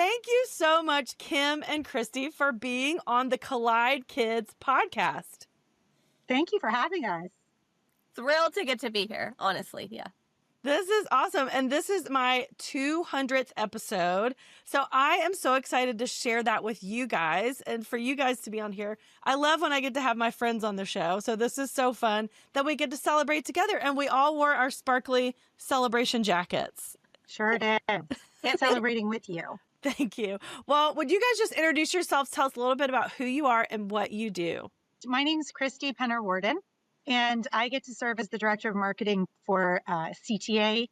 Thank you so much, Kim and Christy, for being on the Collide Kids podcast. Thank you for having us. Thrilled to get to be here, honestly. Yeah. This is awesome. And this is my 200th episode. So I am so excited to share that with you guys and for you guys to be on here. I love when I get to have my friends on the show. So this is so fun that we get to celebrate together. And we all wore our sparkly celebration jackets. Sure did. Celebrating with you. Thank you. Well, would you guys just introduce yourselves? Tell us a little bit about who you are and what you do. My name's Christie Worden. And I get to serve as the director of marketing for CTA,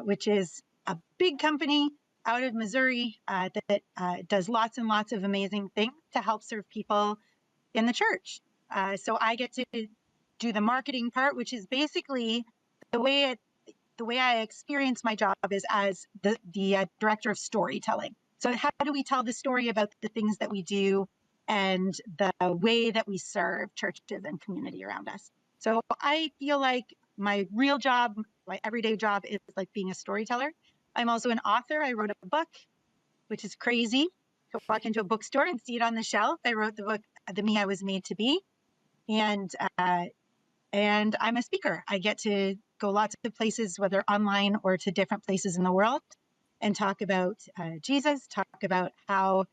which is a big company out of Missouri that does lots and lots of amazing things to help serve people in the church. So I get to do the marketing part, which is basically the way I experience my job is as the director of storytelling. So how do we tell the story about the things that we do and the way that we serve churches and community around us? So I feel like my real job, my everyday job is like being a storyteller. I'm also an author. I wrote a book, which is crazy. To walk into a bookstore and see it on the shelf. I wrote the book, The Me I Was Made to Be. And I'm a speaker. I get to go lots of places, whether online or to different places in the world, and talk about Jesus, talk about how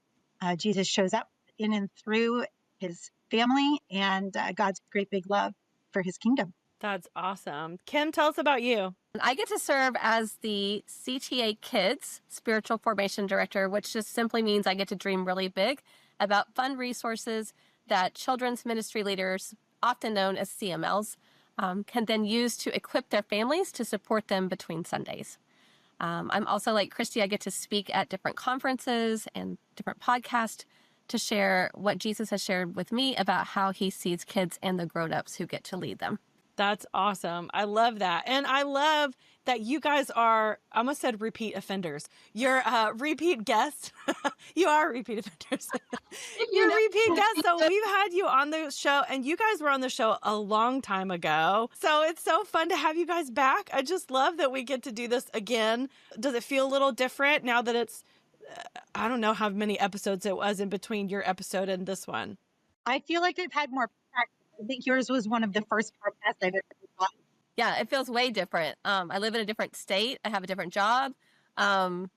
Jesus shows up in and through his family and God's great big love for his kingdom. That's awesome. Kim, tell us about you. I get to serve as the CTA Kids Spiritual Formation Director, which just simply means I get to dream really big about fun resources that children's ministry leaders, often known as CMLs, can then use to equip their families to support them between Sundays. I'm also like Christy, I get to speak at different conferences and different podcasts to share what Jesus has shared with me about how he sees kids and the grown-ups who get to lead them. That's awesome. I love that. And I love that you guys are, I almost said repeat offenders. You're repeat guests. You are repeat offenders. You're repeat guests. So we've had you on the show and you guys were on the show a long time ago. So it's so fun to have you guys back. I just love that we get to do this again. Does it feel a little different now that it's, I don't know how many episodes it was in between your episode and this one? I feel like I've had more practice. I think yours was one of the first podcasts I've ever done. Yeah, it feels way different. I live in a different state. I have a different job. And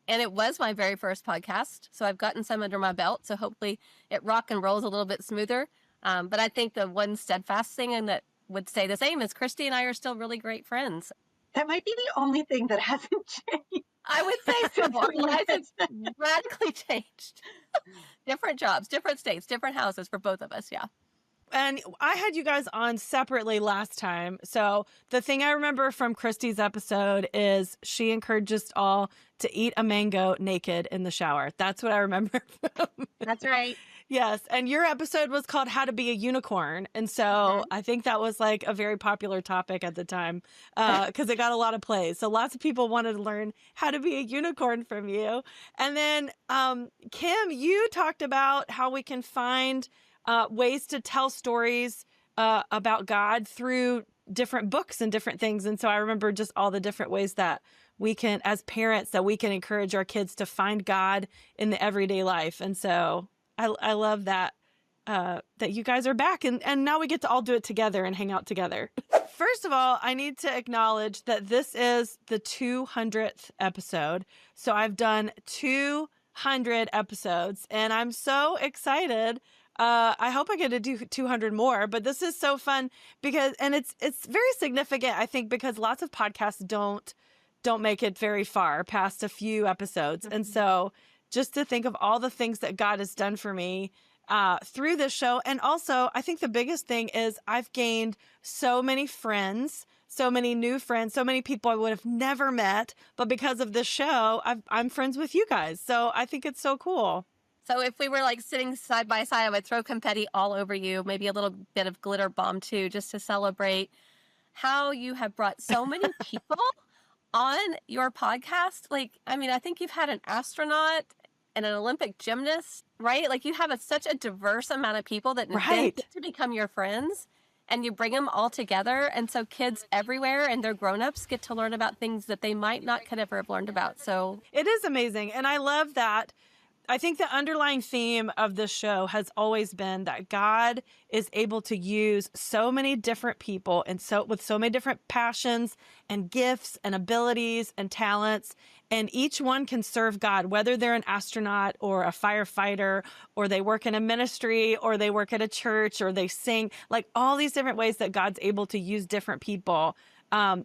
it was my very first podcast. So I've gotten some under my belt. So hopefully it rock and rolls a little bit smoother. But I think the one steadfast thing and that would stay the same is Christy and I are still really great friends. That might be the only thing that hasn't changed. I would say so. Our lives have radically changed. Different jobs, different states, different houses for both of us. Yeah. And I had you guys on separately last time. So the thing I remember from Christy's episode is she encouraged us all to eat a mango naked in the shower. That's what I remember from. That's right. Yes. And your episode was called How to Be a Unicorn. And so I think that was like a very popular topic at the time because it got a lot of plays. So lots of people wanted to learn how to be a unicorn from you. And then Kim, you talked about how we can find ways to tell stories about God through different books and different things. And so I remember just all the different ways that we can, as parents, that we can encourage our kids to find God in the everyday life. And so I love that that you guys are back and now we get to all do it together and hang out together. First of all, I need to acknowledge that this is the 200th episode. So I've done 200 episodes and I'm so excited. I hope I get to do 200 more, but this is so fun because, and it's very significant, I think, because lots of podcasts don't make it very far past a few episodes. And so just to think of all the things that God has done for me through this show. And also, I think the biggest thing is I've gained so many friends, so many new friends, so many people I would have never met. But because of this show, I'm friends with you guys. So I think it's so cool. So if we were like sitting side by side, I would throw confetti all over you, maybe a little bit of glitter bomb too, just to celebrate how you have brought so many people on your podcast. Like, I mean, I think you've had an astronaut and an Olympic gymnast, right? Like you have such a diverse amount of people that get to become your friends. and you bring them all together. And so kids everywhere and their grown-ups get to learn about things that they might not could ever have learned about. So It is amazing. And I love that. I think the underlying theme of this show has always been that God is able to use so many different people and with so many different passions and gifts and abilities and talents. And each one can serve God, whether they're an astronaut or a firefighter, or they work in a ministry, or they work at a church, or they sing, like all these different ways that God's able to use different people.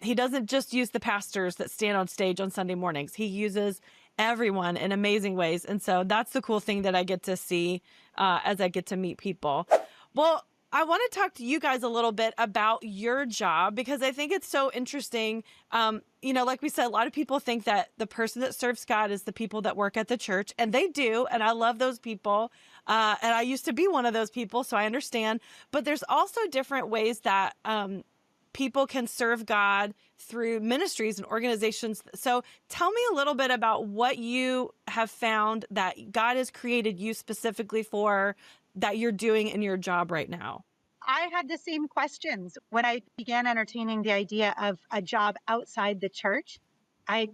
He doesn't just use the pastors that stand on stage on Sunday mornings. He uses everyone in amazing ways. And so that's the cool thing that I get to see as I get to meet people. Well, I want to talk to you guys a little bit about your job, because I think it's so interesting. Like we said, a lot of people think that the person that serves God is the people that work at the church, and they do. And I love those people. And I used to be one of those people, so I understand. But there's also different ways that people can serve God through ministries and organizations. So tell me a little bit about what you have found that God has created you specifically for, that you're doing in your job right now. I had the same questions when I began entertaining the idea of a job outside the church.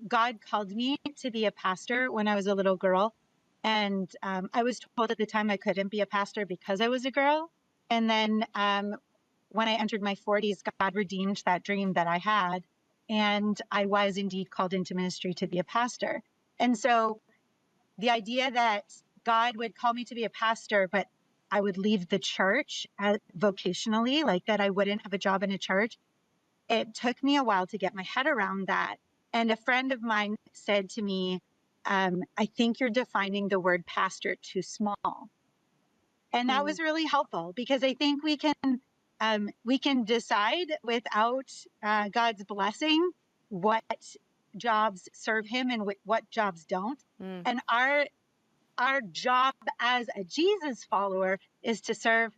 God called me to be a pastor when I was a little girl. And I was told at the time I couldn't be a pastor because I was a girl. And then when I entered my 40s, God redeemed that dream that I had. And I was indeed called into ministry to be a pastor. And so the idea that God would call me to be a pastor, but I would leave the church vocationally, like that I wouldn't have a job in a church, it took me a while to get my head around that. And a friend of mine said to me, I think you're defining the word pastor too small. And that was really helpful, because I think we can decide without God's blessing what jobs serve him and what jobs don't. And our job as a Jesus follower is to serve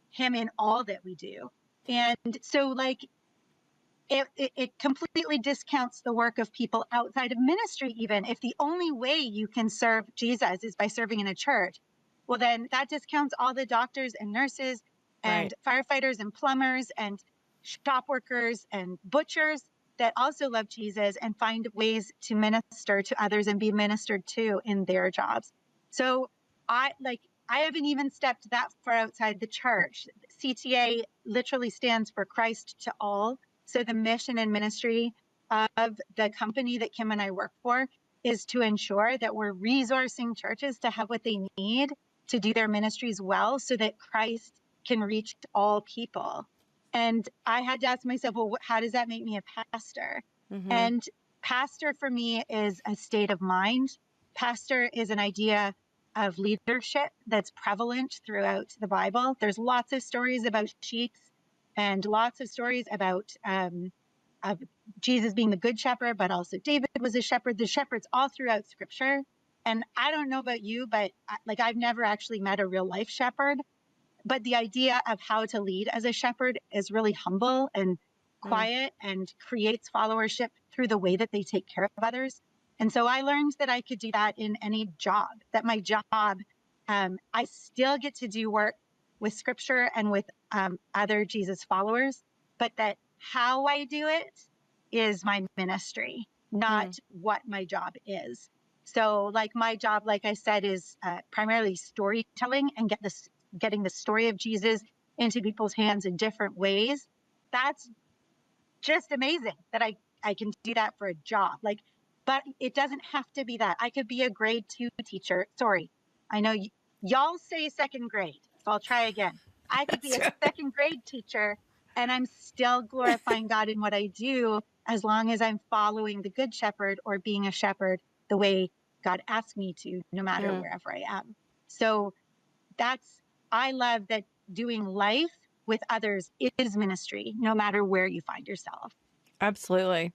him in all that we do. And so like it completely discounts the work of people outside of ministry. Even if the only way you can serve Jesus is by serving in a church, well, then that discounts all the doctors and nurses and firefighters and plumbers and shop workers and butchers that also love Jesus and find ways to minister to others and be ministered to in their jobs. So I haven't even stepped that far outside the church. CTA literally stands for Christ to all. So the mission and ministry of the company that Kim and I work for is to ensure that we're resourcing churches to have what they need to do their ministries well, so that Christ can reach all people. And I had to ask myself, well, how does that make me a pastor? And pastor for me is a state of mind. Pastor is an idea of leadership that's prevalent throughout the Bible. There's lots of stories about sheep and lots of stories about of Jesus being the good shepherd, but also David was a shepherd. The shepherds all throughout scripture. And I don't know about you, but I've never actually met a real life shepherd. But the idea of how to lead as a shepherd is really humble and quiet and creates followership through the way that they take care of others. And so I learned that I could do that in any job, that my job, I still get to do work with scripture and with other Jesus followers, but that how I do it is my ministry, not what my job is. So like my job, like I said, is primarily storytelling and getting the story of Jesus into people's hands in different ways. That's just amazing that I can do that for a job. But it doesn't have to be that. I could be a grade 2 teacher. Sorry, I know y'all say second grade, so I'll try again. I could be a second grade teacher, and I'm still glorifying God in what I do, as long as I'm following the good shepherd or being a shepherd the way God asked me to, no matter wherever I am. So I love that doing life with others is ministry, no matter where you find yourself. Absolutely.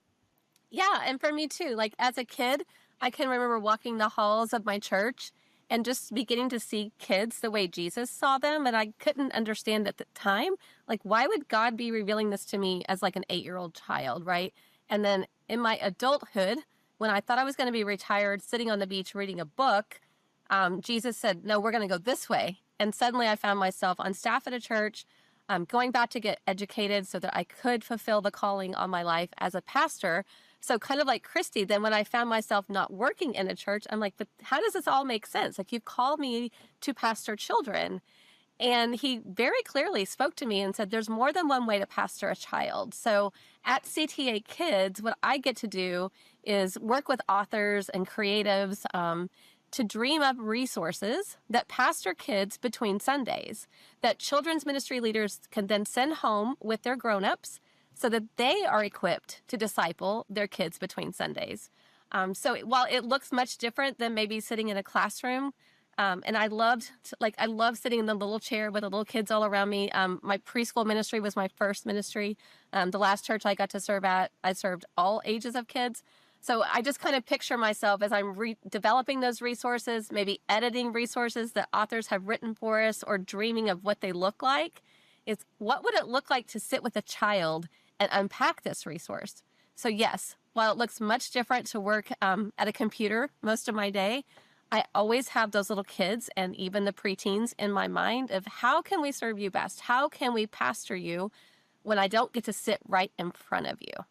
Yeah, and for me too. Like as a kid, I can remember walking the halls of my church and just beginning to see kids the way Jesus saw them. And I couldn't understand at the time, like, why would God be revealing this to me as like an 8-year-old child, right? And then in my adulthood, when I thought I was going to be retired, sitting on the beach reading a book, Jesus said, no, we're going to go this way. And suddenly I found myself on staff at a church, going back to get educated so that I could fulfill the calling on my life as a pastor. So kind of like Christy, then when I found myself not working in a church, I'm like, but how does this all make sense? Like, you've called me to pastor children. And he very clearly spoke to me and said, there's more than one way to pastor a child. So at CTA Kids, what I get to do is work with authors and creatives to dream up resources that pastor kids between Sundays, that children's ministry leaders can then send home with their grown-ups so that they are equipped to disciple their kids between Sundays. So while it looks much different than maybe sitting in a classroom, and I love sitting in the little chair with the little kids all around me. My preschool ministry was my first ministry. The last church I got to serve at, I served all ages of kids. So I just kind of picture myself as I'm developing those resources, maybe editing resources that authors have written for us, or dreaming of what they look like. Is what would it look like to sit with a child and unpack this resource? So yes, while it looks much different to work at a computer most of my day, I always have those little kids and even the preteens in my mind of how can we serve you best? How can we pastor you when I don't get to sit right in front of you?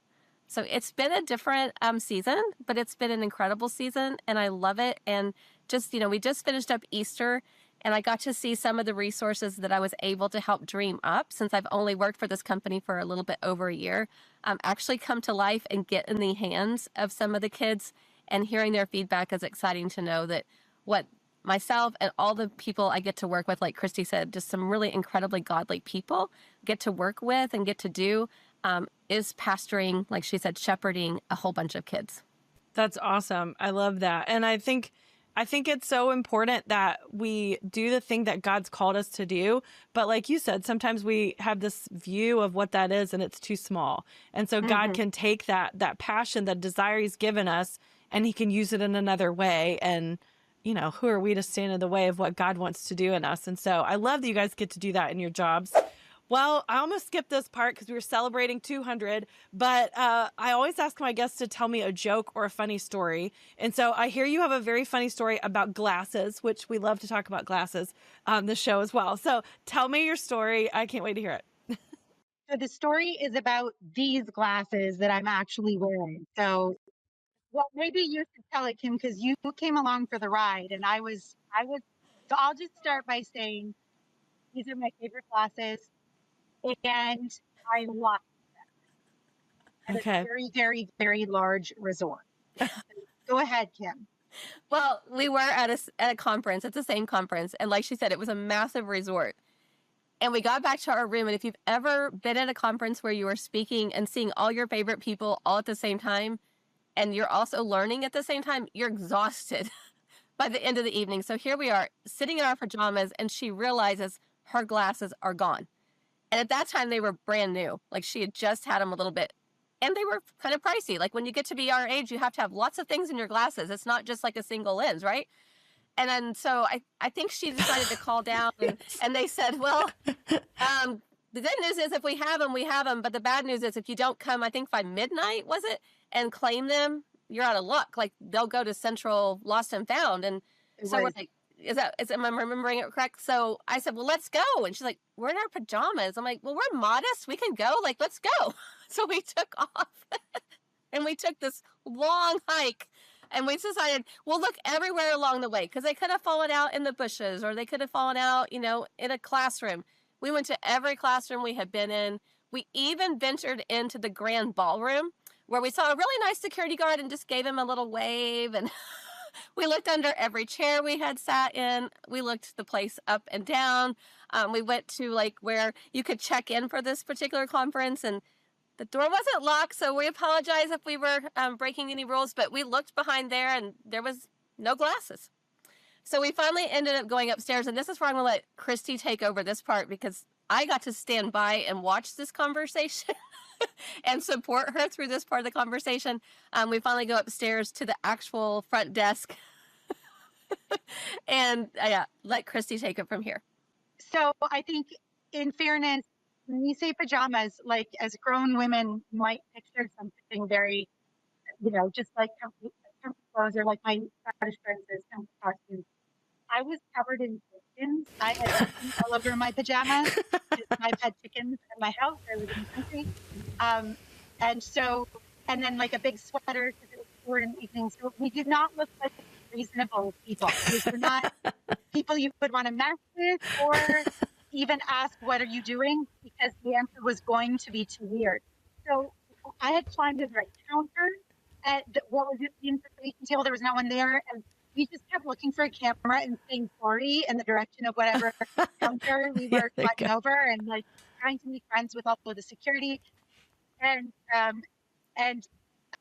So it's been a different season, but it's been an incredible season and I love it. And just, we just finished up Easter and I got to see some of the resources that I was able to help dream up, since I've only worked for this company for a little bit over a year, actually come to life and get in the hands of some of the kids. And hearing their feedback is exciting to know that what myself and all the people I get to work with, like Christy said, just some really incredibly godly people get to work with and get to do is pastoring, like she said, shepherding a whole bunch of kids. That's awesome. I love that. And I think it's so important that we do the thing that God's called us to do. But like you said, sometimes we have this view of what that is and it's too small. And so God can take that passion, that desire he's given us, and he can use it in another way. And, who are we to stand in the way of what God wants to do in us? And so I love that you guys get to do that in your jobs. Well, I almost skipped this part because we were celebrating 200, but I always ask my guests to tell me a joke or a funny story. And so I hear you have a very funny story about glasses, which we love to talk about glasses on the show as well. So tell me your story. I can't wait to hear it. So the story is about these glasses that I'm actually wearing. So, well, maybe you should tell it, Kim, because you came along for the ride, and I was. So I'll just start by saying these are my favorite glasses, and I lost them at a Okay. very, very, very large resort. Go ahead, Kim. Well, we were at a conference, at the same conference, and like she said, it was a massive resort. And we got back to our room, and if you've ever been at a conference where you are speaking and seeing all your favorite people all at the same time, and you're also learning at the same time, you're exhausted by the end of the evening. So here we are sitting in our pajamas, and she realizes her glasses are gone. And at that time, they were brand new. Like, she had just had them a little bit, and they were kind of pricey. Like, when you get to be our age, you have to have lots of things in your glasses. It's not just like a single lens, right? And then so I think she decided to call down, and they said, well, the good news is if we have them, we have them. But the bad news is if you don't come, I think by midnight, was it, and claim them, you're out of luck. Like, they'll go to Central Lost and Found. And so we're like, am I remembering it correct? So I said, well, let's go. And she's like, we're in our pajamas. I'm like, well, we're modest. We can go. Like, let's go. So we took off and we took this long hike. And we decided we'll look everywhere along the way, because they could have fallen out in the bushes, or they could have fallen out, in a classroom. We went to every classroom we had been in. We even ventured into the grand ballroom, where we saw a really nice security guard and just gave him a little wave. And we looked under every chair we had sat in. We looked the place up and down. We went to where you could check in for this particular conference, and the door wasn't locked, so we apologize if we were breaking any rules, but we looked behind there and there was no glasses. So we finally ended up going upstairs, and this is where I'm going to let Christy take over this part, because I got to stand by and watch this conversation and support her through this part of the conversation. We finally go upstairs to the actual front desk and let Christy take it from here. So I think, in fairness, when you say pajamas, like, as grown women might picture something very, just like comfy clothes, or like my Scottish friends says, comfy costumes. I was covered in chickens. I had chickens all over my pajamas. I've had chickens in my house. I live in the country. And so, and then like a big sweater because it was short in the evening. So we did not look like reasonable people. These were not people you would want to mess with or even ask, what are you doing? Because the answer was going to be too weird. So I had climbed the right counter at what was it, the information table. There was no one there. And we just kept looking for a camera and saying sorry in the direction of whatever counter we were cutting over and like trying to make friends with all of the security. And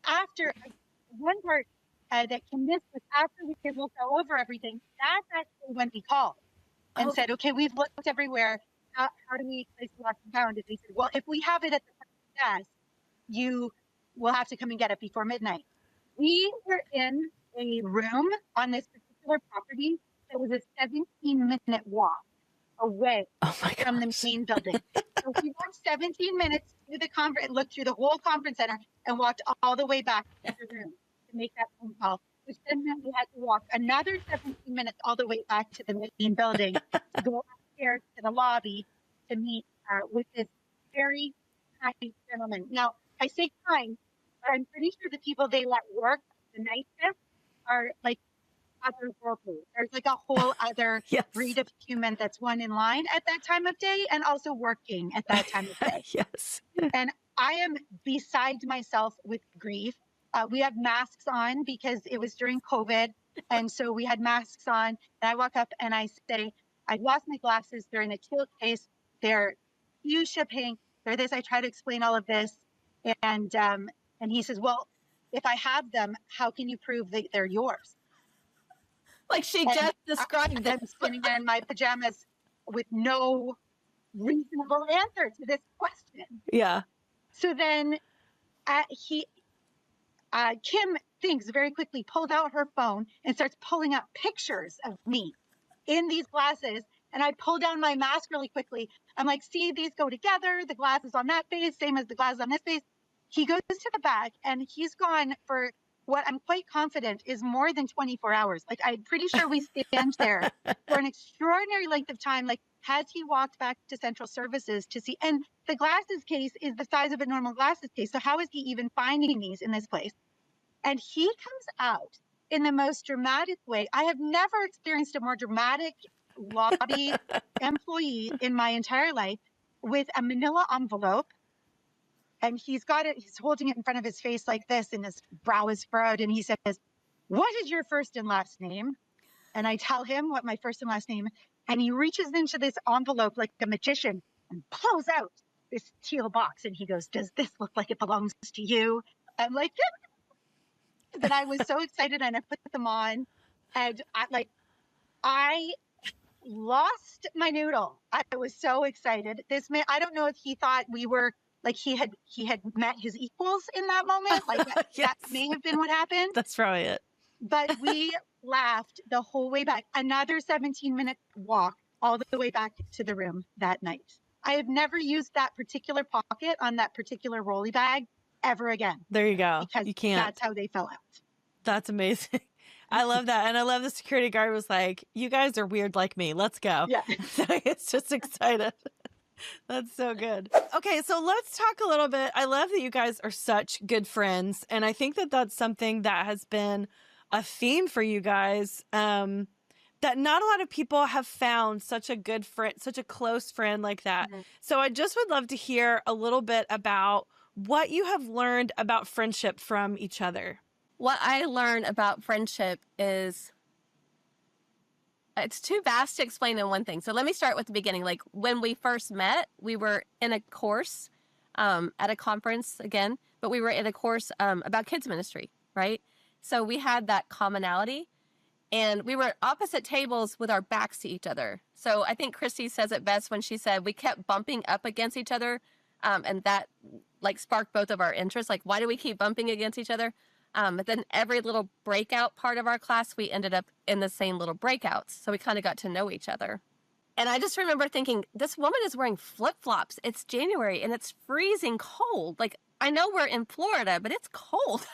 after one part that Kim missed was after we looked all over everything, that's actually when we called and said, okay, we've looked everywhere. How do we place the lost and found? And they said, well, if we have it at the front desk, you will have to come and get it before midnight. We were in a room on this particular property that was a 17-minute walk away from the main building. So we walked 17 minutes to the conference, looked through the whole conference center and walked all the way back to the room to make that phone call, which then meant we had to walk another 17 minutes all the way back to the main building to go upstairs to the lobby to meet with this very kind gentleman. Now, I say kind, but I'm pretty sure the people they let work the night shift are like other worldly. There's like a whole other breed of human that's one in line at that time of day and also working at that time of day. Yes. And I am beside myself with grief. We have masks on because it was during COVID. And so we had masks on. And I walk up and I say, I lost my glasses. They're in a teal case. They're fuchsia pink. They're this. I try to explain all of this. And he says, well, if I have them, how can you prove that they're yours? Like she just described it. I'm sitting there in my pajamas with no reasonable answer to this question. Yeah. So then Kim thinks very quickly, pulled out her phone and starts pulling up pictures of me in these glasses. And I pull down my mask really quickly. I'm like, see, these go together. The glasses on that face, same as the glasses on this face. He goes to the back and he's gone for what I'm quite confident is more than 24 hours. Like, I'm pretty sure we stand there for an extraordinary length of time. Like, has he walked back to central services to see? And the glasses case is the size of a normal glasses case. So how is he even finding these in this place? And he comes out in the most dramatic way. I have never experienced a more dramatic lobby employee in my entire life with a manila envelope. And he's got it, he's holding it in front of his face like this, and his brow is furrowed. And he says, what is your first and last name? And I tell him what my first and last name is. And he reaches into this envelope like a magician and pulls out this teal box. And he goes, does this look like it belongs to you? I'm like, but I was so excited and I put them on. And I lost my noodle. I was so excited. This man, I don't know if he thought we were like he had met his equals in that moment. Like that may have been what happened. That's probably it. But we laughed the whole way back. Another 17-minute walk all the way back to the room that night. I have never used that particular pocket on that particular rolly bag ever again. There you go. Because you can't. That's how they fell out. That's amazing. I love that. And I love the security guard was like, you guys are weird like me. Let's go. Yeah. So it's just excited. That's so good. Okay, so let's talk a little bit. I love that you guys are such good friends. And I think that that's something that has been a theme for you guys, that not a lot of people have found such a good friend, such a close friend like that. Mm-hmm. So I just would love to hear a little bit about what you have learned about friendship from each other. What I learned about friendship is it's too vast to explain in one thing. So let me start with the beginning. Like when we first met, we were in a course at a conference again, but we were in a course about kids ministry, right? So we had that commonality and we were at opposite tables with our backs to each other. So I think Christy says it best when she said we kept bumping up against each other, and that like sparked both of our interests. Like, why do we keep bumping against each other? But then every little breakout part of our class, we ended up in the same little breakouts. So we kind of got to know each other. And I just remember thinking, this woman is wearing flip-flops. It's January and it's freezing cold. Like, I know we're in Florida, but it's cold.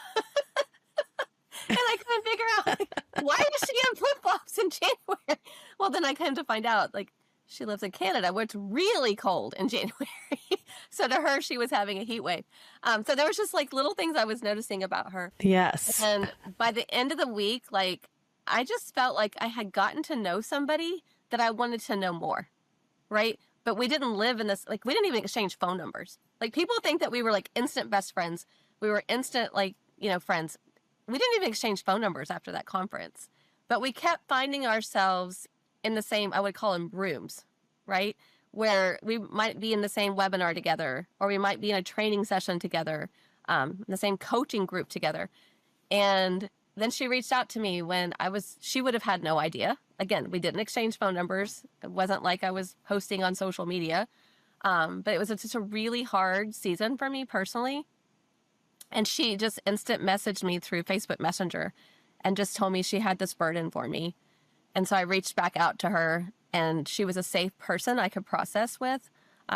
I couldn't figure out, like, why is she in flip-flops in January? Well, then I came to find out, like, she lives in Canada, where it's really cold in January. So to her, she was having a heat wave. So there was just like little things I was noticing about her. Yes. And by the end of the week, like, I just felt like I had gotten to know somebody that I wanted to know more, right? But we didn't live in this, like, we didn't even exchange phone numbers. Like, people think that we were like instant best friends. We were instant, like, friends. We didn't even exchange phone numbers after that conference. But we kept finding ourselves in the same, I would call them rooms, right? Where we might be in the same webinar together, or we might be in a training session together, in the same coaching group together. And then she reached out to me when she would have had no idea. Again, we didn't exchange phone numbers. It wasn't like I was posting on social media. But it was just a really hard season for me personally. And she just instant messaged me through Facebook Messenger and just told me she had this burden for me. And so I reached back out to her, and she was a safe person I could process with.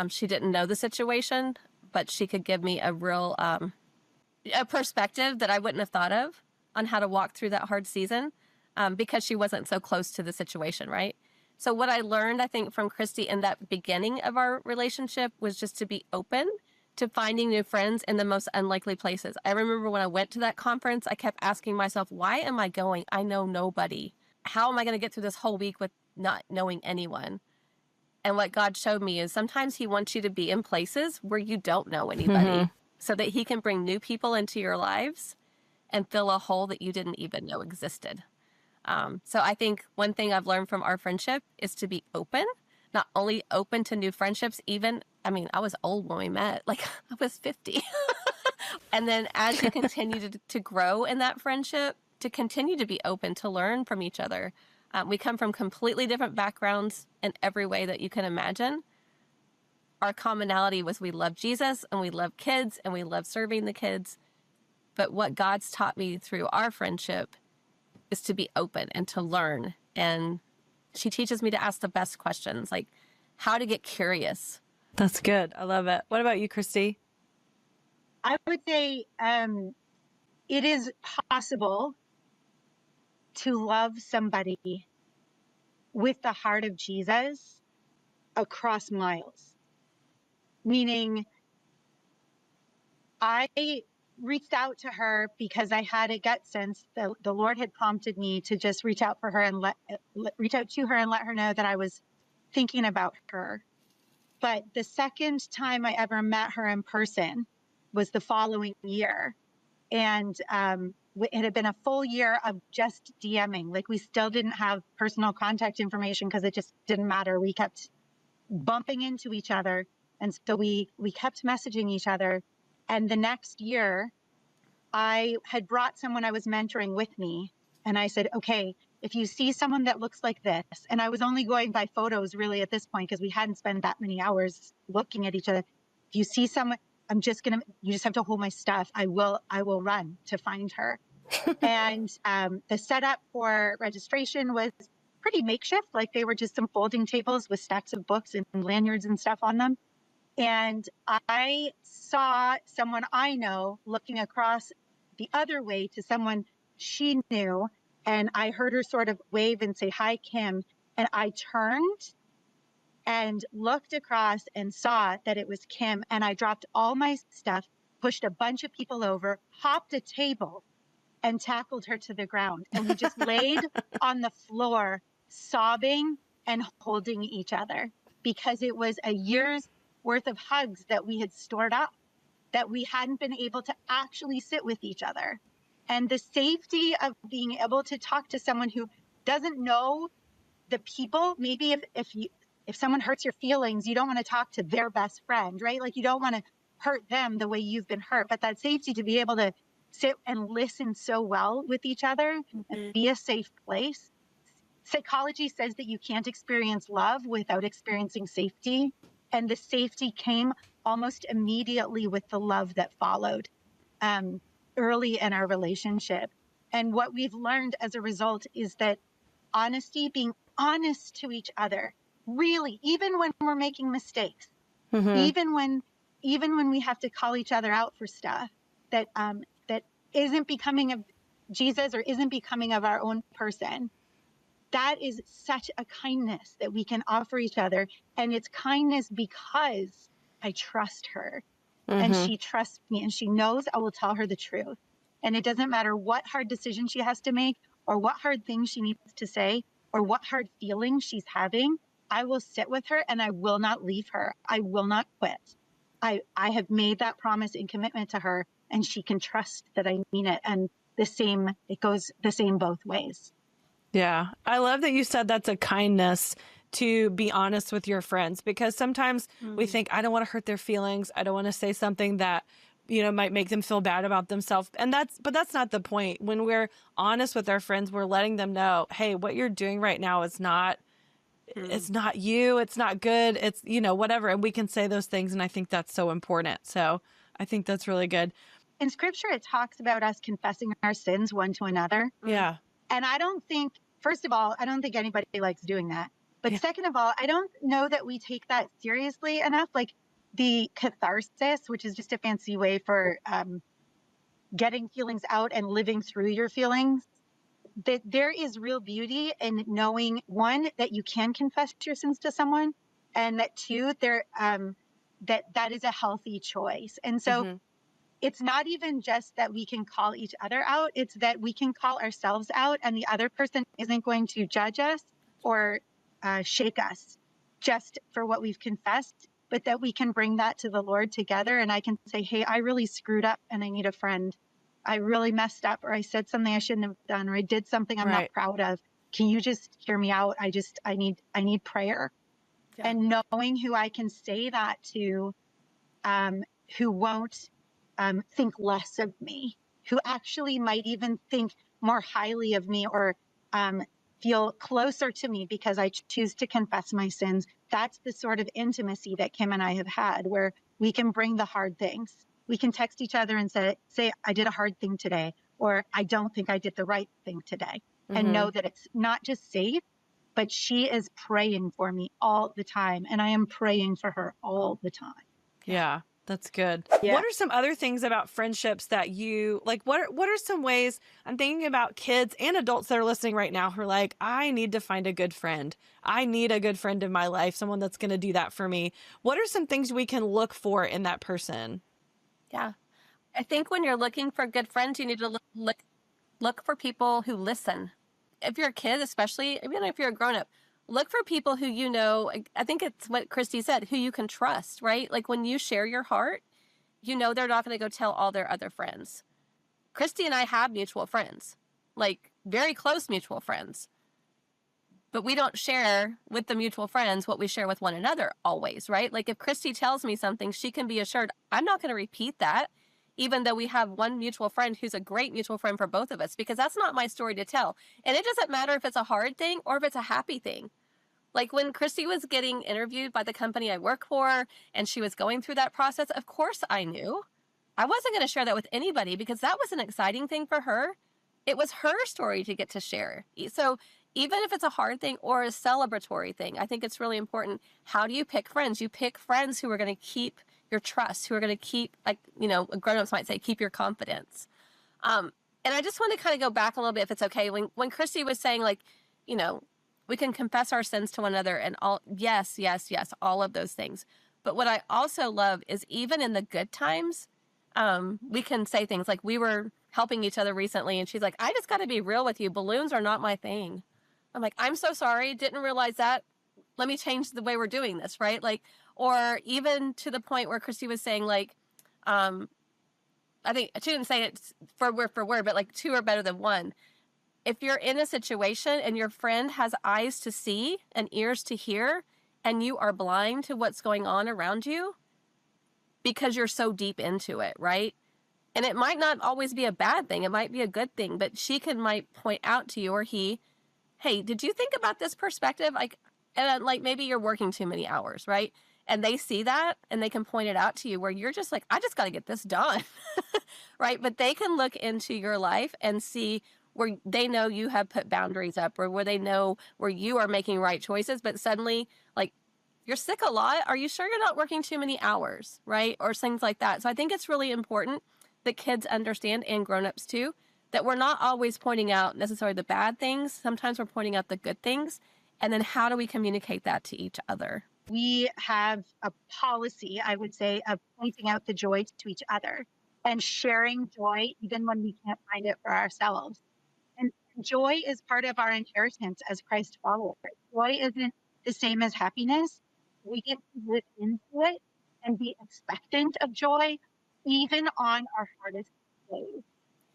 She didn't know the situation, but she could give me a real a perspective that I wouldn't have thought of on how to walk through that hard season, because she wasn't so close to the situation, right? So what I learned, I think, from Christie in that beginning of our relationship was just to be open to finding new friends in the most unlikely places. I remember when I went to that conference, I kept asking myself, why am I going? I know nobody. How am I going to get through this whole week with not knowing anyone? And what God showed me is sometimes he wants you to be in places where you don't know anybody, so that he can bring new people into your lives and fill a hole that you didn't even know existed. So I think one thing I've learned from our friendship is to be open, not only open to new friendships, I was old when we met, like I was 50. And then as you continue to grow in that friendship, to continue to be open to learn from each other. We come from completely different backgrounds in every way that you can imagine. Our commonality was we love Jesus and we love kids and we love serving the kids. But what God's taught me through our friendship is to be open and to learn. And she teaches me to ask the best questions, like how to get curious. That's good. I love it. What about you, Christy? I would say it is possible to love somebody with the heart of Jesus across miles. Meaning, I reached out to her because I had a gut sense that the Lord had prompted me to just reach out for her and reach out to her and let her know that I was thinking about her. But the second time I ever met her in person was the following year. And it had been a full year of just DMing. Like, we still didn't have personal contact information because it just didn't matter. We kept bumping into each other. And so we kept messaging each other. And the next year, I had brought someone I was mentoring with me. And I said, okay, if you see someone that looks like this, and I was only going by photos really at this point because we hadn't spent that many hours looking at each other. If you see someone, you just have to hold my stuff. I will run to find her. And the setup for registration was pretty makeshift. Like, they were just some folding tables with stacks of books and lanyards and stuff on them. And I saw someone I know looking across the other way to someone she knew. And I heard her sort of wave and say, "Hi, Kim." And I turned and looked across and saw that it was Kim. And I dropped all my stuff, pushed a bunch of people over, hopped a table, and tackled her to the ground. And we just laid on the floor, sobbing and holding each other, because it was a year's worth of hugs that we had stored up, that we hadn't been able to actually sit with each other. And the safety of being able to talk to someone who doesn't know the people, maybe if someone hurts your feelings, you don't want to talk to their best friend, right? Like, you don't want to hurt them the way you've been hurt, but that safety to be able to sit and listen so well with each other and be a safe place. Psychology says that you can't experience love without experiencing safety. And the safety came almost immediately with the love that followed early in our relationship. And what we've learned as a result is that honesty, being honest to each other, really, even when we're making mistakes, even when we have to call each other out for stuff that isn't becoming Jesus or isn't becoming of our own person, that is such a kindness that we can offer each other. And it's kindness because I trust her and Mm-hmm. she trusts me and she knows I will tell her the truth. And it doesn't matter what hard decision she has to make or what hard things she needs to say or what hard feelings she's having. I will sit with her and I will not leave her. I will not quit. I have made that promise and commitment to her, and she can trust that I mean it. And it goes the same both ways. Yeah. I love that you said that's a kindness to be honest with your friends, because sometimes we think, I don't want to hurt their feelings. I don't want to say something that, might make them feel bad about themselves. But that's not the point. When we're honest with our friends, we're letting them know, hey, what you're doing right now is not, it's not you, it's not good. It's, whatever. And we can say those things. And I think that's so important. So I think that's really good. In scripture, it talks about us confessing our sins one to another. Yeah. And first of all, I don't think anybody likes doing that. But second of all, I don't know that we take that seriously enough. Like the catharsis, which is just a fancy way for getting feelings out and living through your feelings, that there is real beauty in knowing, one, that you can confess your sins to someone, and that two, that is a healthy choice. And so it's not even just that we can call each other out, it's that we can call ourselves out and the other person isn't going to judge us or shake us just for what we've confessed, but that we can bring that to the Lord together. And I can say, hey, I really screwed up and I need a friend. I really messed up, or I said something I shouldn't have done, or I did something I'm not proud of. Can you just hear me out? I need prayer. Yeah. And knowing who I can say that to, who won't think less of me, who actually might even think more highly of me or feel closer to me because I choose to confess my sins. That's the sort of intimacy that Kim and I have had, where we can bring the hard things. We can text each other and say, I did a hard thing today, or I don't think I did the right thing today, and know that it's not just safe, but she is praying for me all the time, and I am praying for her all the time. Yeah. That's good. Yeah. What are some other things about friendships that you like? What are some ways? I'm thinking about kids and adults that are listening right now who are like, I need to find a good friend. I need a good friend in my life, someone that's going to do that for me. What are some things we can look for in that person? Yeah. I think when you're looking for good friends, you need to look for people who listen. If you're a kid, especially, even if you're a grown up, look for people who I think it's what Christy said, who you can trust, right? Like when you share your heart, they're not going to go tell all their other friends. Christy and I have mutual friends, like very close mutual friends. But we don't share with the mutual friends what we share with one another always, right? Like if Christy tells me something, she can be assured I'm not going to repeat that, even though we have one mutual friend who's a great mutual friend for both of us, because that's not my story to tell. And it doesn't matter if it's a hard thing or if it's a happy thing. Like when Christy was getting interviewed by the company I work for and she was going through that process, of course I knew. I wasn't going to share that with anybody because that was an exciting thing for her. It was her story to get to share. So even if it's a hard thing or a celebratory thing, I think it's really important. How do you pick friends? You pick friends who are going to keep your trust, who are going to keep, like, grown-ups might say, keep your confidence. And I just want to kind of go back a little bit, if it's okay. When Christy was saying, like, we can confess our sins to one another and all, yes, all of those things. But what I also love is even in the good times, we can say things like, we were helping each other recently and she's like, I just got to be real with you. Balloons are not my thing. I'm like, I'm so sorry. Didn't realize that. Let me change the way we're doing this, right? Like, or even to the point where Christy was saying, like, I think she didn't say it for word, but like two are better than one. If you're in a situation and your friend has eyes to see and ears to hear, and you are blind to what's going on around you because you're so deep into it, right? And it might not always be a bad thing. It might be a good thing, but might point out to you or he, hey, did you think about this perspective? Like maybe you're working too many hours, right? And they see that and they can point it out to you where you're just like, I just got to get this done, right? But they can look into your life and see where they know you have put boundaries up, or where they know where you are making right choices, but suddenly, like, you're sick a lot. Are you sure you're not working too many hours, right? Or things like that. So I think it's really important that kids understand, and grown-ups too, that we're not always pointing out necessarily the bad things. Sometimes we're pointing out the good things. And then how do we communicate that to each other? We have a policy, I would say, of pointing out the joy to each other and sharing joy even when we can't find it for ourselves. And joy is part of our inheritance as Christ followers. Joy isn't the same as happiness. We get to live into it and be expectant of joy even on our hardest days.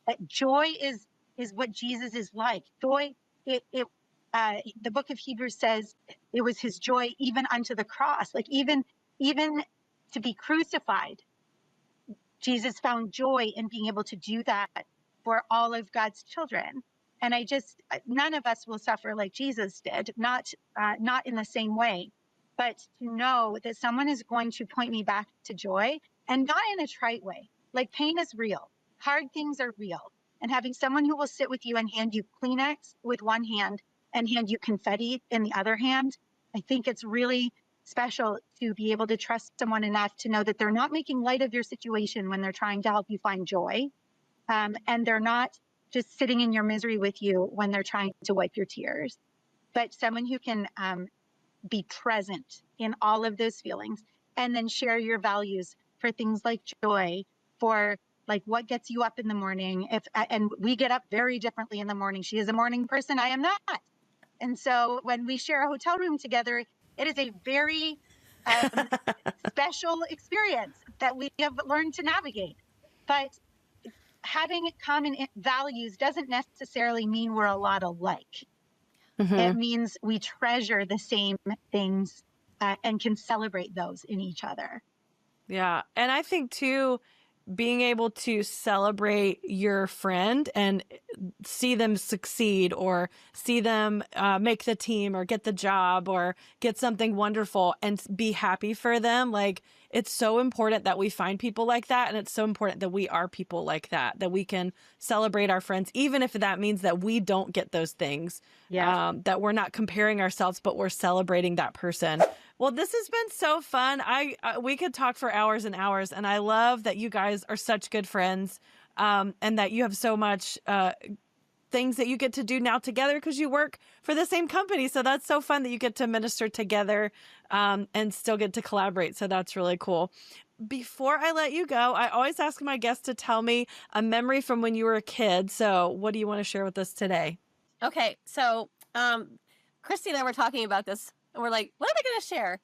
That joy is what Jesus is like. Joy, the book of Hebrews says it was his joy even unto the cross. Like even to be crucified, Jesus found joy in being able to do that for all of God's children. And none of us will suffer like Jesus did, not in the same way, but to know that someone is going to point me back to joy, and not in a trite way. Like, pain is real. Hard things are real. And having someone who will sit with you and hand you Kleenex with one hand and hand you confetti in the other hand, I think it's really special to be able to trust someone enough to know that they're not making light of your situation when they're trying to help you find joy. And they're not just sitting in your misery with you when they're trying to wipe your tears, but someone who can be present in all of those feelings and then share your values for things like joy, for like what gets you up in the morning. And we get up very differently in the morning. She is a morning person. I am not. And so when we share a hotel room together, it is a very special experience that we have learned to navigate. But having common values doesn't necessarily mean we're a lot alike. Mm-hmm. It means we treasure the same things and can celebrate those in each other. Yeah. And I think too, being able to celebrate your friend and see them succeed, or see them make the team or get the job or get something wonderful and be happy for them. Like, it's so important that we find people like that. And it's so important that we are people like that, that we can celebrate our friends, even if that means that we don't get those things, that we're not comparing ourselves, but we're celebrating that person. Well, this has been so fun. We could talk for hours and hours, and I love that you guys are such good friends, and that you have so much things that you get to do now together because you work for the same company. So that's so fun that you get to minister together and still get to collaborate. So that's really cool. Before I let you go, I always ask my guests to tell me a memory from when you were a kid. So what do you want to share with us today? Okay, so Christy and I were talking about this, and we're like, what am I going to share?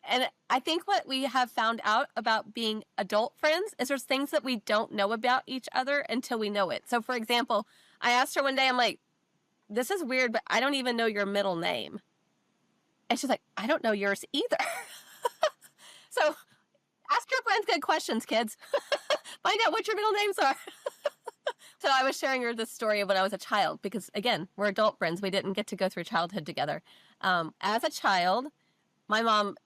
And I think what we have found out about being adult friends is there's things that we don't know about each other until we know it. So, for example, I asked her one day, I'm like, this is weird, but I don't even know your middle name. And she's like, I don't know yours either. So ask your friends good questions, kids. Find out what your middle names are. So I was sharing her this story of when I was a child, because again, we're adult friends. We didn't get to go through childhood together. As a child, my mom,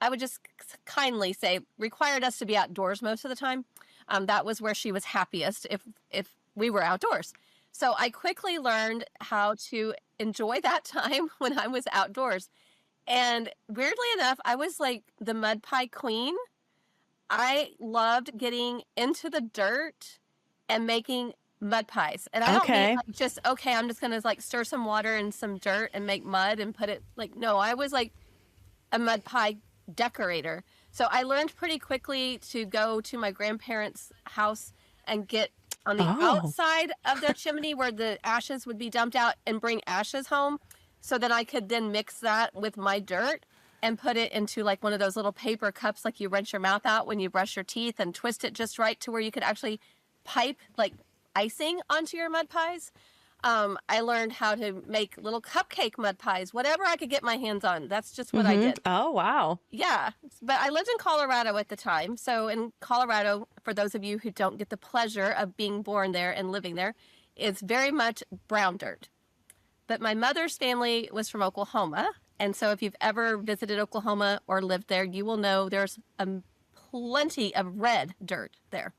I would just kindly say, required us to be outdoors most of the time. That was where she was happiest if we were outdoors. So I quickly learned how to enjoy that time when I was outdoors. And weirdly enough, I was like the mud pie queen. I loved getting into the dirt and making mud pies. And I don't mean like just, okay, I'm just going to like stir some water and some dirt and make mud and put it like, no, I was like a mud pie decorator. So I learned pretty quickly to go to my grandparents' house and get on the outside of their chimney where the ashes would be dumped out and bring ashes home, so that I could then mix that with my dirt and put it into like one of those little paper cups like you rinse your mouth out when you brush your teeth, and twist it just right to where you could actually pipe like icing onto your mud pies. I learned how to make little cupcake mud pies, whatever I could get my hands on. That's just what I did. Oh, wow. Yeah. But I lived in Colorado at the time. So in Colorado, for those of you who don't get the pleasure of being born there and living there, it's very much brown dirt. But my mother's family was from Oklahoma. And so if you've ever visited Oklahoma or lived there, you will know there's plenty of red dirt there.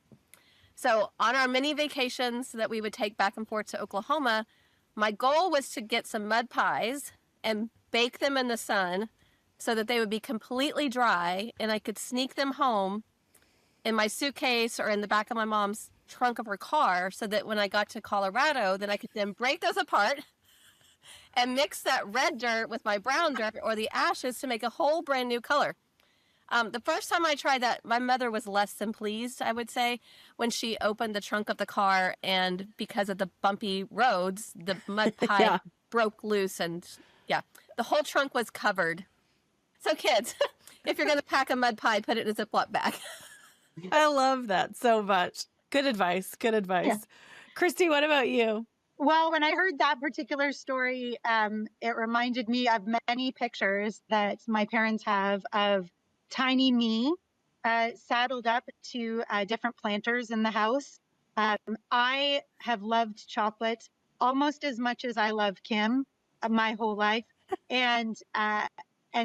So on our many vacations that we would take back and forth to Oklahoma, my goal was to get some mud pies and bake them in the sun so that they would be completely dry, and I could sneak them home in my suitcase or in the back of my mom's trunk of her car so that when I got to Colorado, then I could then break those apart and mix that red dirt with my brown dirt or the ashes to make a whole brand new color. The first time I tried that, my mother was less than pleased, I would say, when she opened the trunk of the car, and because of the bumpy roads, the mud pie Yeah. broke loose, and the whole trunk was covered. So kids, if you're going to pack a mud pie, put it in a Ziploc bag. I love that so much. Good advice. Good advice. Yeah. Christy, what about you? Well, when I heard that particular story, it reminded me of many pictures that my parents have of tiny me saddled up to different planters in the house. I have loved chocolate almost as much as I love Kim my whole life. And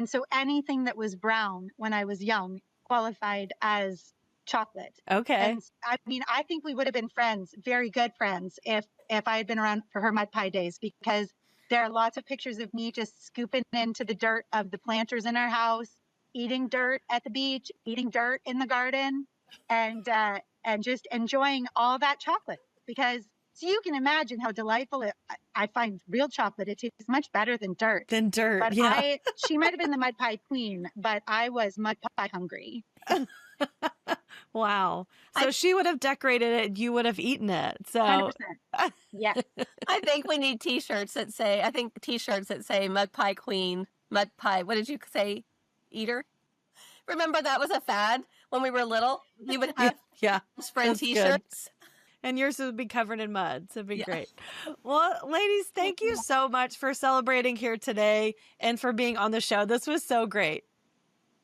so anything that was brown when I was young qualified as chocolate. Okay. And I mean, I think we would have been friends, very good friends, if I had been around for her mud pie days, because there are lots of pictures of me just scooping into the dirt of the planters in our house, eating dirt at the beach, eating dirt in the garden, and just enjoying all that chocolate. Because so you can imagine how delightful I find real chocolate. It tastes much better than dirt. But Yeah. she might have been the mud pie queen, but I was mud pie hungry. Wow. So she would have decorated it, you would have eaten it. So 100%. Yeah. I think we need t-shirts that say mud pie queen, mud pie. What did you say? Eater? Remember that was a fad when we were little? You would have friend that's t-shirts. good. And yours would be covered in mud. So it'd be great. Well, ladies, thank you so much for celebrating here today and for being on the show. This was so great.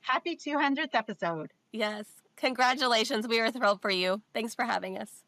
Happy 200th episode. Yes. Congratulations. We are thrilled for you. Thanks for having us.